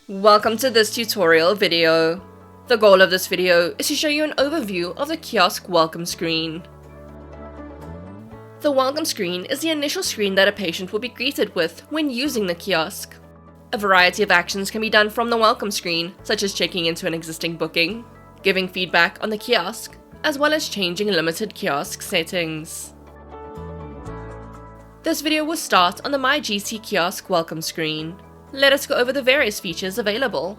Welcome to this tutorial video. The goal of this video is to show you an overview of the Kiosk Welcome Screen. The Welcome Screen is the initial screen that a patient will be greeted with when using the kiosk. A variety of actions can be done from the Welcome Screen, such as checking into an existing booking, giving feedback on the kiosk, as well as changing limited kiosk settings. This video will start on the MyGC Kiosk Welcome Screen. Let us go over the various features available.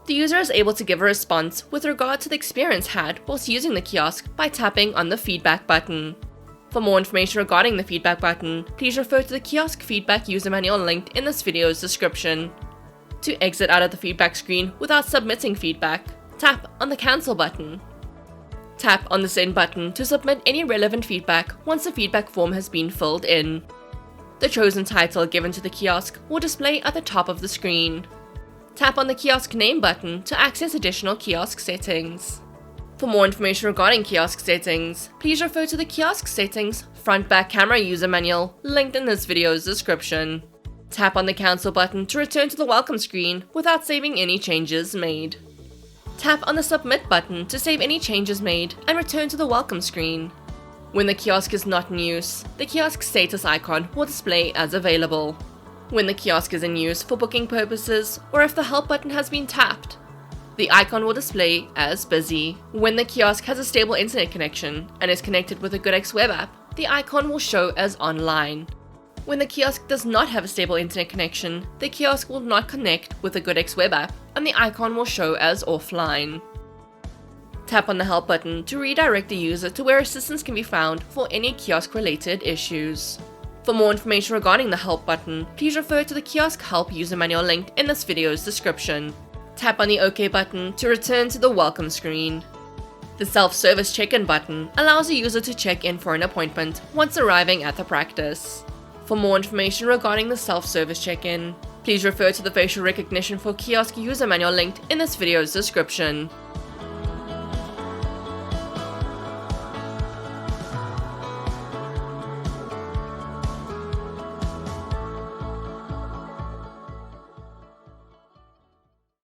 The user is able to give a response with regard to the experience had whilst using the kiosk by tapping on the feedback button. For more information regarding the feedback button, please refer to the Kiosk Feedback user manual linked in this video's description. To exit out of the feedback screen without submitting feedback, tap on the Cancel button. Tap on the Send button to submit any relevant feedback once the feedback form has been filled in. The chosen title given to the kiosk will display at the top of the screen. Tap on the Kiosk Name button to access additional kiosk settings. For more information regarding kiosk settings, please refer to the Kiosk Settings Front-Back Camera user manual linked in this video's description. Tap on the Cancel button to return to the welcome screen without saving any changes made. Tap on the Submit button to save any changes made and return to the welcome screen. When the kiosk is not in use, the kiosk status icon will display as available. When the kiosk is in use for booking purposes, or if the Help button has been tapped, the icon will display as busy. When the kiosk has a stable internet connection and is connected with a GoodX web app, the icon will show as online. When the kiosk does not have a stable internet connection, the kiosk will not connect with the GoodX web app and the icon will show as offline. Tap on the Help button to redirect the user to where assistance can be found for any kiosk-related issues. For more information regarding the Help button, please refer to the Kiosk Help user manual linked in this video's description. Tap on the OK button to return to the welcome screen. The Self-Service Check-in button allows a user to check in for an appointment once arriving at the practice. For more information regarding the Self-Service Check-in, please refer to the Facial Recognition for Kiosk user manual linked in this video's description.